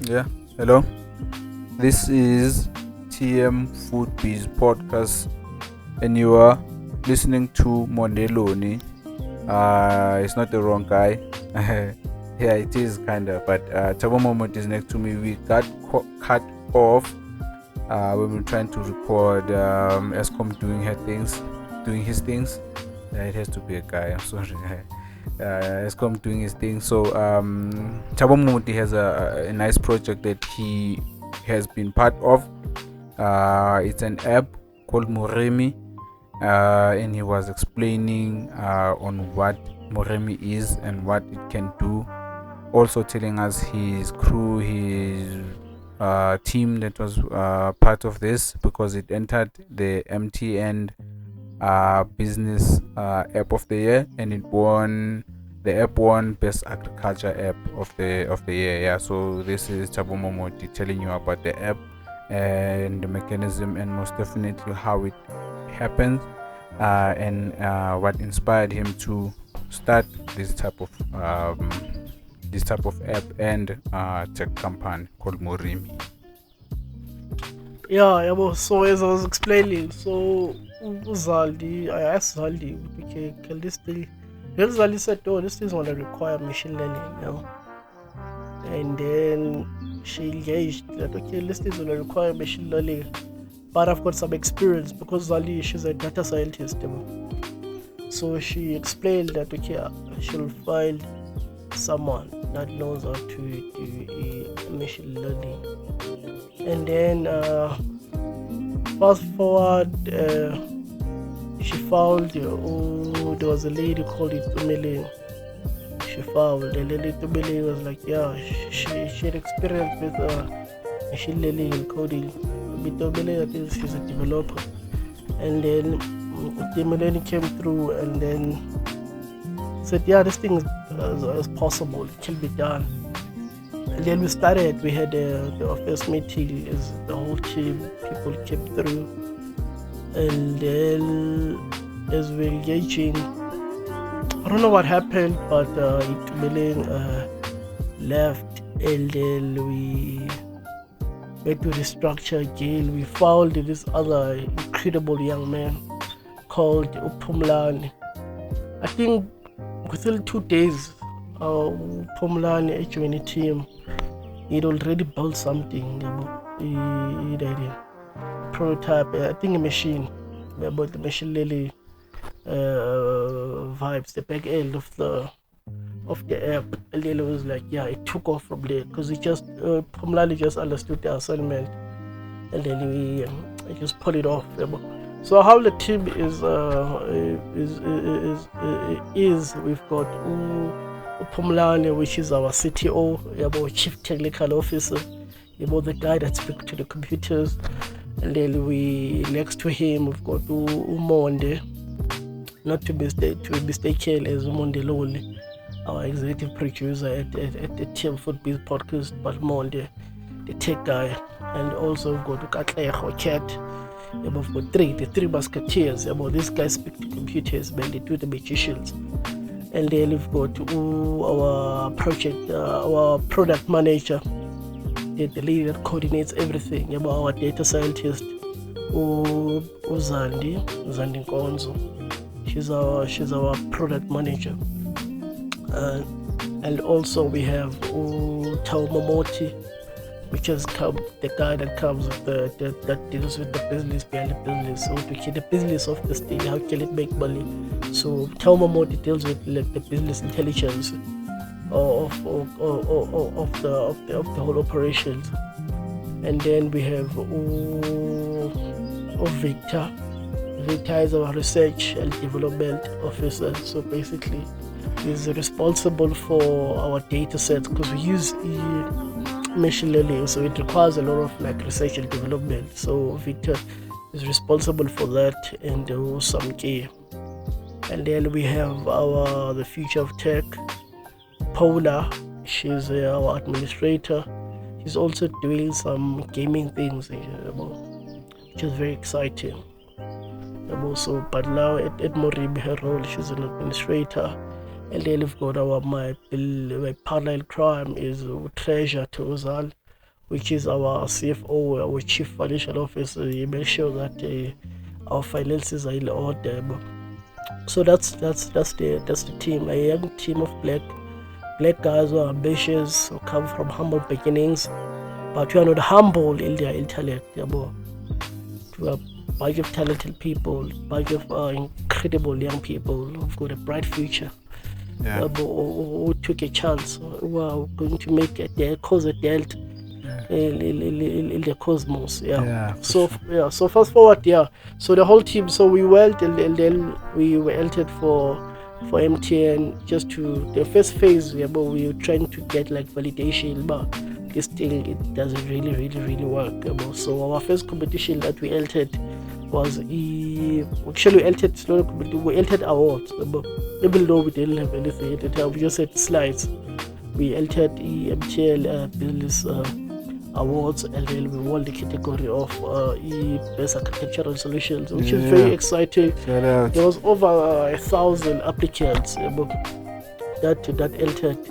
Yeah, hello. This is Foodbiz Podcast, and you are listening to Mondeloni. It's not the wrong guy. Yeah, it is kinda, but Tabo Moment is next to me. We got cut off when we were trying to record Escom doing his things. It has to be a guy. I'm sorry. Escom doing his thing. So Tabo Momuti has a nice project that he has been part of. It's an app called Murimi, and he was explaining on what Murimi is and what it can do. Also telling us his crew, his team that was part of this, because it entered the MTN business app of the year, and the app won best agriculture app of the year. Yeah, so this is Tabo Momoti telling you about the app and the mechanism, and most definitely how it happens, and what inspired him to start this type of app and tech company called Murimi. Yeah, so as I was explaining, so Uzaldi, I asked Zaldi, okay, can this thing, then Zaldi said, oh, this thing's going to require machine learning, and then she engaged that, okay, this thing's going to require machine learning, but I've got some experience because Zaldi, she's a data scientist, so she explained that, okay, she'll find someone that knows how to do machine learning. And then fast forward, she found there was a lady called Itumele. She found, and then Itumele was like, yeah, she had experience with machine learning and coding. Itumele, I think she's a developer. And then Itumele came through and then said, yeah, this thing is possible, it can be done. And then we had the office meeting, as the whole team, people came through. And then as we're engaging, I don't know what happened, but Itumeleng left, and then we had to restructure again. We found this other incredible young man called Upumlani. I think within 2 days, Upumlani joined the team. He'd already built something, he had a prototype, I think a machine, about the machine learning vibes, the back end of the app. And then it was like, yeah, it took off from there, because he just Pumlani just understood the assignment, and then he just pulled it off. So how the team is we've got Pumlani, which is our CTO, Chief Technical Officer, the guy that speaks to the computers. And then next to him we've got Umonde, not to be mistaken as Umonde, our executive producer at the Foodbiz Podcast, but Monde, the tech guy. And also we've got Ukatleho Cat. We've got the three musketeers. These guys speak to computers, but they do the magicians. And then we've got our product manager, the lady that coordinates everything, our data scientist, Zandi Nkonzo. She's our product manager. And also we have Tao Momoti, which is the guy that comes with that deals with the business behind the business. So to keep the business of this thing, how can it make money? So Tao Momoti deals with like the business intelligence of the whole operations. And then we have Victor. Victor is our research and development officer. So basically he's responsible for our data sets, because we use machine learning, so it requires a lot of like research and development. So Victor is responsible for that, and some key. And then we have the future of tech, Paula. She's our administrator. She's also doing some gaming things, which is very exciting. So, but now at Murimi, her role, she's an administrator. And then we've got my partner in crime is Treasure Tozal. which is our CFO, our Chief Financial Officer. He makes sure that our finances are in order. So that's the team, a young team of black guys who are ambitious, who come from humble beginnings, but we are not humble in their intellect. We are a bunch of talented people, a bunch of incredible young people who've got a bright future. Who took a chance, who are going to make cause a dent in the cosmos. So fast forward. So the whole team. So we went and then we were entered for MTN. Just to the first phase. But we were trying to get like validation. But this thing, it doesn't really work. So our first competition that we entered was we entered awards. Even though we didn't have anything at the time, we just had slides. We entered the MTL Business Awards, and then we won the category of Best Architectural Solutions, which is very exciting. There was over 1,000 applicants that entered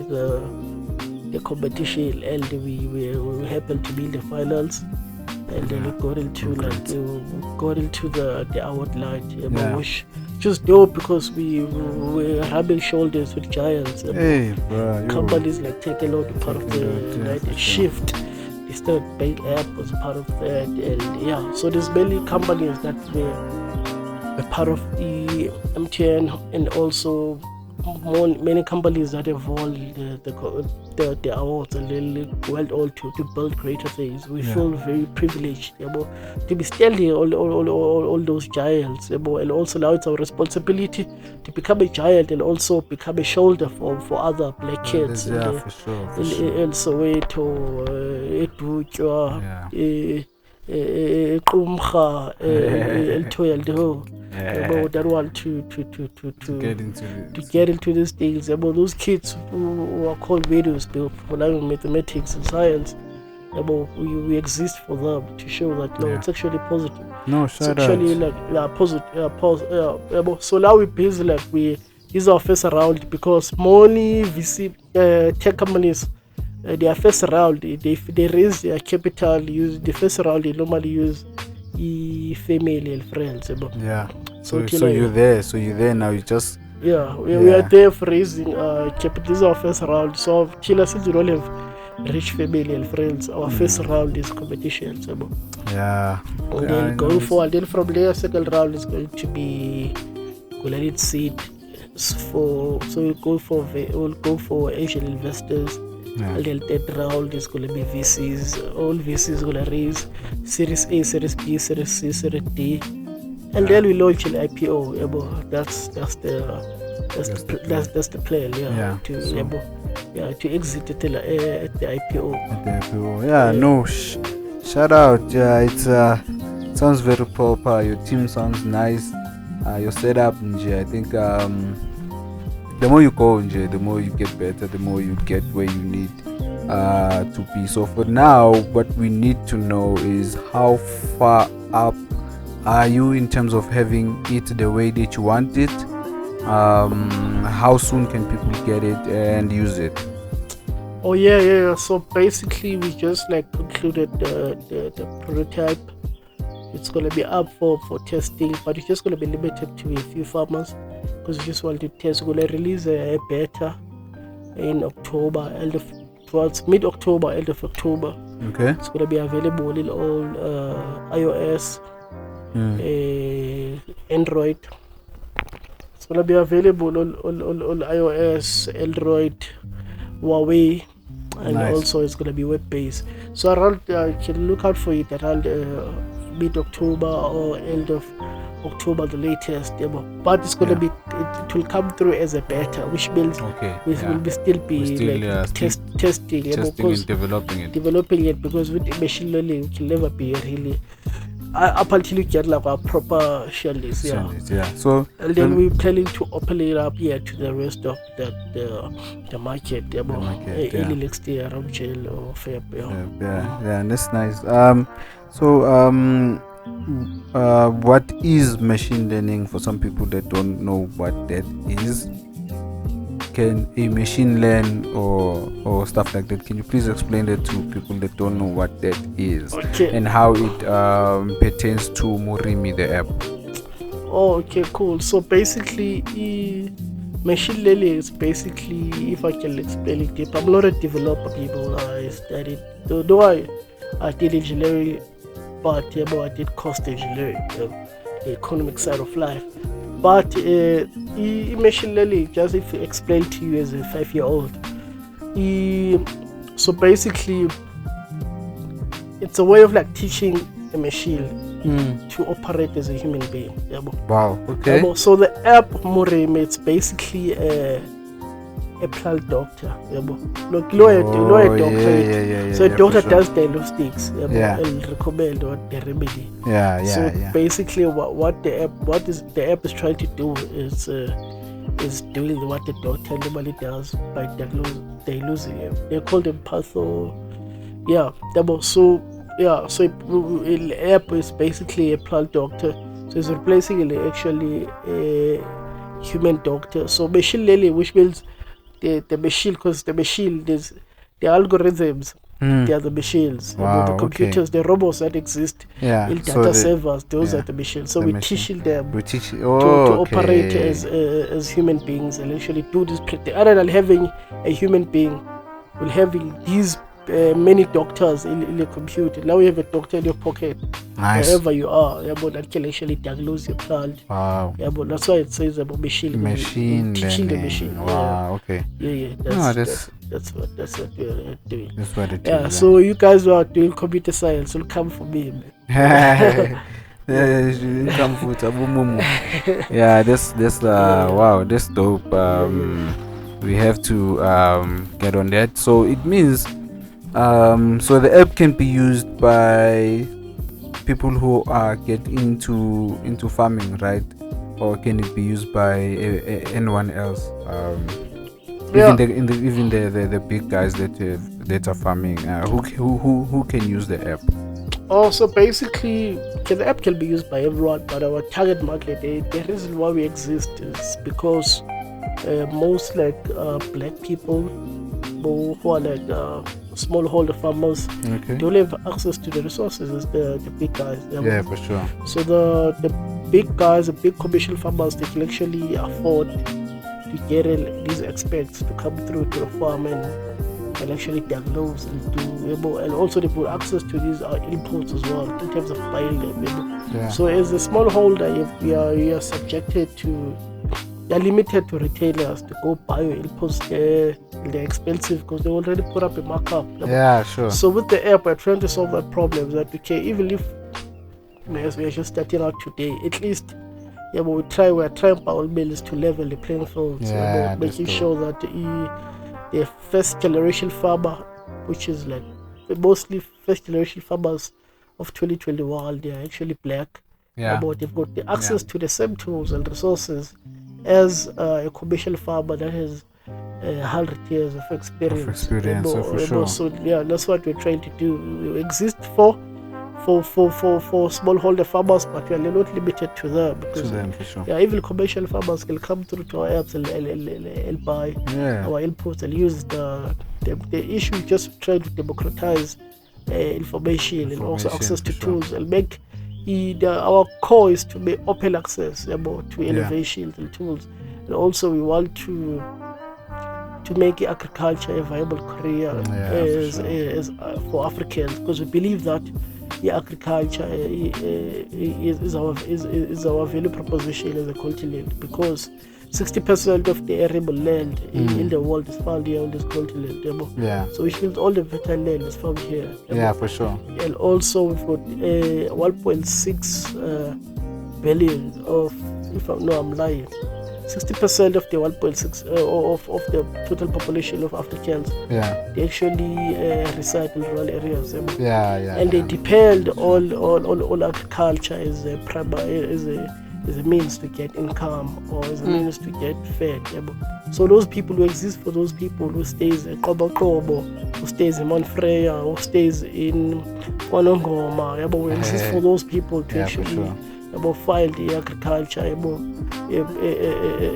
the competition, and we happened to be in the finals. And then we got into the award line, which just dope because we were rubbing shoulders with giants. Companies like take a lot of part of the shift. They started Bank App was part of that, and so there's many companies that were a part of the MTN, and also many companies that have won the awards, and then went on to build greater things. We feel very privileged to be standing all those giants, and also now it's our responsibility to become a giant and also become a shoulder for other black kids in Soweto, eDutwa, eQumrha, eThoyaldo. That one to get into these things. Those kids who are called videos for learning mathematics and science. We exist for them to show that it's actually positive. It's actually positive. So now we're busy this is our first round, because many VC tech companies, their first round they raise their capital. Use the first round they normally use family and friends. So you're there now. You just we are there for raising capital. This is our first round. So since we don't have rich family and friends, our first round is competition. And then going forward, then from there, second round is going to be Golden Seed. So we'll go for Asian investors. And then third round is going to be VCs. All VCs going to raise Series A, Series B, Series C, Series D, and then we launch an IPO. That's the plan. To exit at the IPO. Shout out. It sounds very proper. Your team sounds nice. Your setup, I think. The more you go, the more you get better, the more you get where you need to be. So for now, what we need to know is how far up are you in terms of having it the way that you want it? How soon can people get it and use it? So basically, we just concluded the prototype. It's going to be up for testing, but it's just going to be limited to a few farmers, because we just want to test. We're going to release a beta in October, towards mid-October, end of October. Okay. It's going to be available in all iOS, Android. It's going to be available on iOS, Android, Huawei, and also it's going to be web-based. So around, you can look out for it around mid-October or end of October, the latest. But it's going to be, it will come through as a beta, which means we will still be testing and developing it, because with machine learning it can never be really up until you get a proper shell list. So and then we're planning to open it up to the rest of the market early next year, around jail or Feb. That's nice. What is machine learning for some people that don't know what that is? can a machine learn or stuff like that? Can you please explain that to people that don't know what that is and how it pertains to Murimi, the app? Oh, okay, cool. So basically, machine learning is basically, if I can explain it deep, I'm not a developer, people. I studied, though I did engineering, but I did cost engineering, the economic side of life. But machine learning, just if I explain to you as a 5-year-old, so basically, it's a way of like teaching a machine to operate as a human being. Wow. Okay. So the app Murimi, it's basically a plant doctor. Look, doctor. So a doctor does diagnostics and recommend what the remedy. Basically, what the app is trying to do is doing what the doctor normally does by diagnosing him. They call them patho. So the app is basically a plant doctor. So it's replacing actually a human doctor. So machine learning, which means the machine, because the machine, there's the algorithms, they are the machines. The computers, the robots that exist in data servers, those are the machines. So we're teaching them to operate as human beings and actually do this. Other than having a human being, we're having these many doctors in the computer. Now you have a doctor in your pocket, wherever you are, that can actually diagnose your plant. Wow. But that's why it says about machine teaching the machine. Wow. Okay. That's what we're doing. That's what it is. So you guys who are doing computer science will come for me, man. That's wow, that's dope. We have to get on that. So it means so the app can be used by people who are getting into farming, right? Or can it be used by anyone else? Even the big guys that are farming, who can use the app? So basically, the app can be used by everyone, but our target market, the reason why we exist is because most black people who are smallholder farmers don't have access to the resources as the big guys. For sure. So the big guys, the big commercial farmers, they can actually afford to get these experts to come through to the farm and actually diagnose and do, and also they put access to these inputs as well in terms of buying them. So as a smallholder, you are subjected to, they're limited to retailers to go buy your inputs. They're expensive because they already put up a markup. Sure. So with the app, we're trying to solve that problem. That even if we're just starting out today, at least we're trying by all means to level the playing field. Making sure that the first generation farmer, which is like mostly first generation farmers of 2021, they're actually black. But they've got the access to the same tools and resources as a commercial farmer that has 100 years of experience. For sure. So that's what we're trying to do. We exist for smallholder farmers, but we are not limited to them. Because, for sure. Even commercial farmers can come through to our apps and buy our inputs and use the issue is just trying to democratize information and also access to tools and make our core is to make open access to innovations and tools, and also we want to make agriculture a viable career for Africans, because we believe that agriculture is our value proposition as a continent, because 60% of the arable land in the world is found here on this continent. So which means all the fertile land is found here. For sure. And also we've got 1.6 billion of, I'm lying, 60% of the 1.6 of the total population of Africans, they actually reside in rural areas. And they depend on agriculture as a primary, as a means to get income or as a means to get fed. So those people who exist for those people who stays in Kobo, who stays in Monfreya, who stays in Wanongoma, we exist for those people to actually about find the agriculture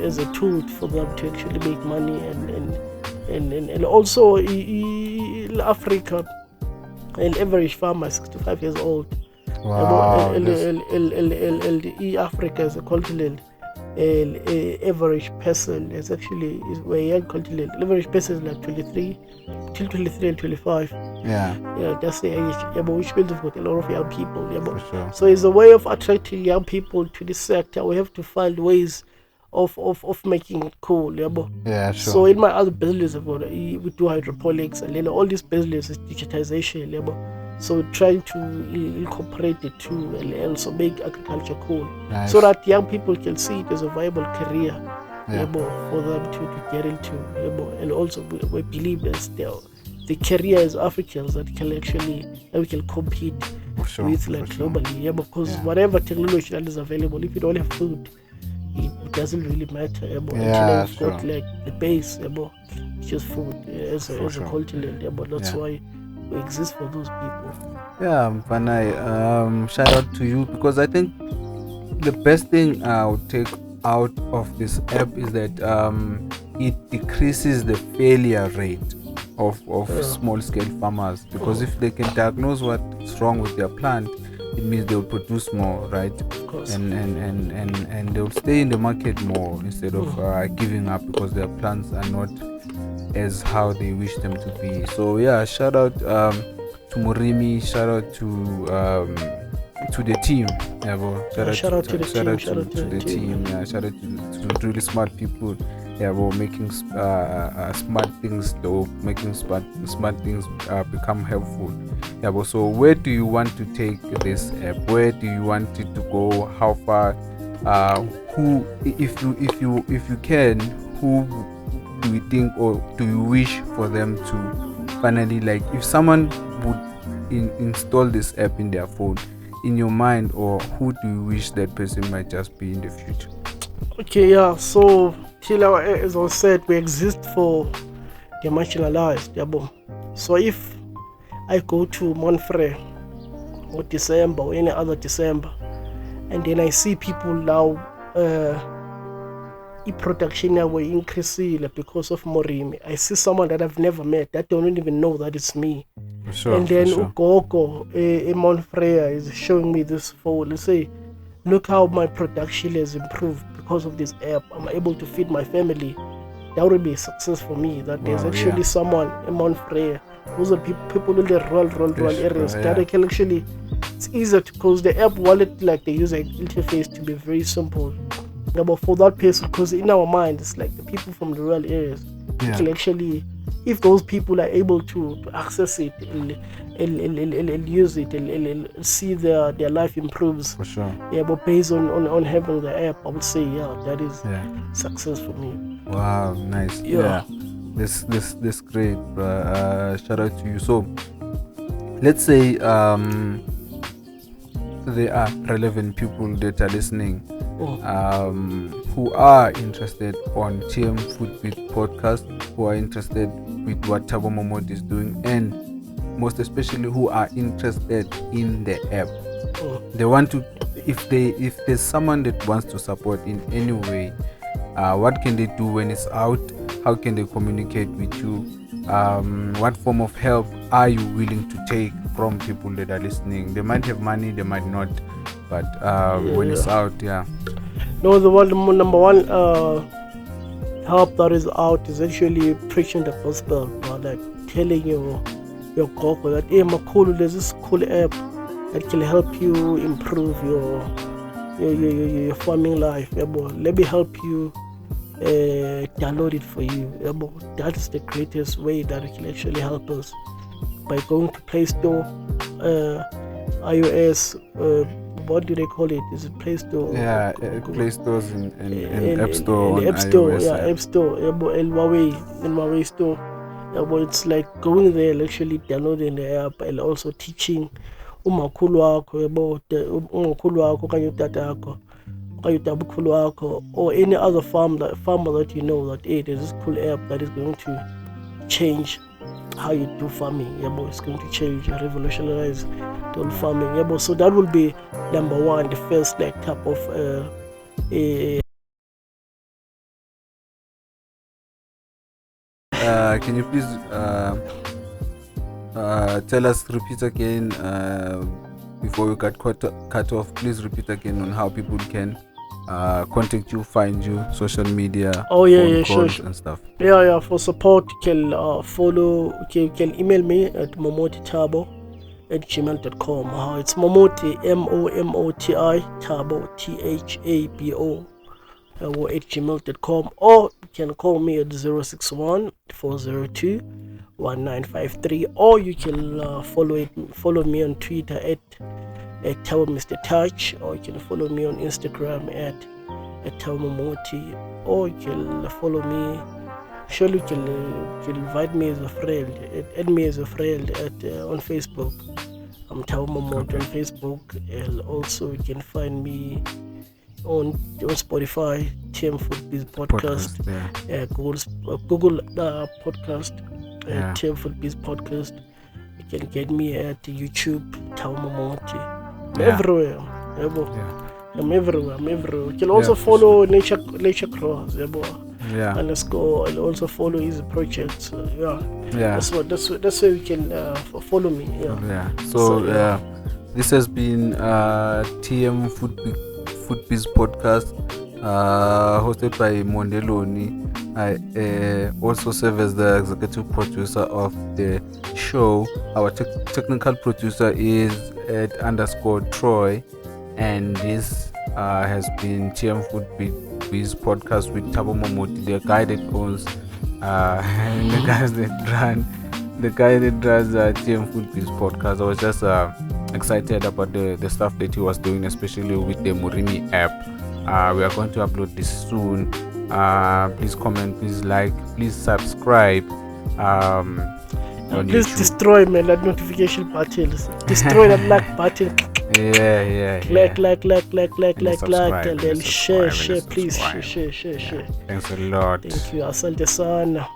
as a tool for them to actually make money and also in Africa, an average farmer is 65 years old. Wow. Africa as a continent, average person is actually a young continent. Average person is like 23 till 23 and 25. Yeah, that's the age. But which means we've got a lot of young people. for sure. So it's a way of attracting young people to this sector. We have to find ways of making it cool. Yeah, sure. So in my other business, we do hydroponics and all this business is digitization. So trying to incorporate the two and also make agriculture cool. Nice. So that young people can see it as a viable career. Yeah. For them to get into. And also we believe there's the career as Africans that we can compete Sure, with like sure. globally. Because Yeah. whatever technology that is available, if you don't have food, it doesn't really matter. Yeah, Until you've sure. got like the base, it's just food as a sure. continent. That's Yeah. why we exist for those people. Yeah, Vanai, shout out to you, because I think the best thing I would take out of this app is that it decreases the failure rate of small scale farmers, because if they can diagnose what's wrong with their plant, it means they'll produce more, right? Of course. And they'll stay in the market more instead of giving up because their plants are not as how they wish them to be. So yeah, shout out to Murimi, shout out to the team. Yeah, Shout out to the team. Yeah, shout out to really smart people. Yeah, making smart things, though, making smart things become helpful. Yeah, so where do you want to take this app? Where do you want it to go? How far? Who, if you can, who do you think, or do you wish for them to finally, like, if someone would install this app in their phone, in your mind, or who do you wish that person might just be in the future? Okay, yeah. So as I said, we exist for the marginalized. So if I go to Monfrey or December or any other December, and then I see people now production will increase because of Murimi. I see someone that I've never met, that don't even know that it's me. Sure, and then sure. Ugogo Monfrey is showing me this phone. Let's say, look how my production has improved because of this app. I'm able to feed my family. That would be a success for me. That there's actually someone in Monfrey. Those are people in the rural areas that I can actually. It's easier because the app wallet, like the user interface, to be very simple. But for that person, because in our mind, it's like the people from the rural areas. You can actually, if those people are able to access it and use it and see their life improves. For sure. Yeah, but based on having the app, I would say that is success for me. Wow, nice. Yeah. This great. Shout out to you. So let's say there are relevant people that are listening who are interested on TM Foodbiz Podcast, who are interested with what Thabo Momod is doing, and most especially who are interested in the app. They want to, if there's someone that wants to support in any way, what can they do when it's out? How can they communicate with you? What form of help are you willing to take from people that are listening? They might have money, they might not, but when it's out, No, the number one help that is out is actually preaching the gospel, like telling your gogo that, hey, Makulu, there's this cool app that can help you improve your farming life. Let me help you download it for you. That is the greatest way that it can actually help us, by going to Play Store, iOS, what do they call it? Is it Play Store? Yeah, Play Stores and App Store. App Store, iOS, App Store, and Huawei Store. But it's like going there and actually downloading the app and also teaching umakhulu wakho kanye utata wakho kanye utabukhulu wakho, or any other farmer that you know that, hey, there's this cool app that is going to change how you do farming. It's going to change, revolutionize the whole farming. So that will be number one, the first like type of can you please tell us, repeat again, before we got cut off, please repeat again on how people can contact you, find you, social media, sure. and stuff. For support you can follow, you can email me at momotitabo@gmail.com. It's Momoti, MOMOTI, Tabo, THABO, @gmail.com, or you can call me at 061-402-1953, or you can follow me on Twitter at Tabo Mr. Touch, or you can follow me on Instagram at Tabo Momoti, or you can follow me. Surely you can invite me as a friend, add me as a friend on Facebook. I'm Tabo Momoti on Facebook, and also you can find me on Spotify, TM Foodbiz Podcast, Google Podcast, TM Foodbiz Podcast. You can get me at YouTube, Tabo Momoti. I'm everywhere. I'm everywhere. You can also follow Nature Cross. And let's go. I'll also follow his projects. That's where you can follow me. So this has been TM Foodbiz Podcast, hosted by Mondeloni. I also serve as the executive producer of the show. Our technical producer is @_Troy, and this has been TM Foodbiz Podcast with Tabo Momoti, the guy that owns the guy that runs TM Foodbiz Podcast. I was just excited about the stuff that he was doing, especially with the Murimi app. We are going to upload this soon. Please comment, please like, please subscribe. Please YouTube. destroy that notification button. Destroy that like button. Like, and then share. Please share. Thanks a lot. Thank you. Asante sana.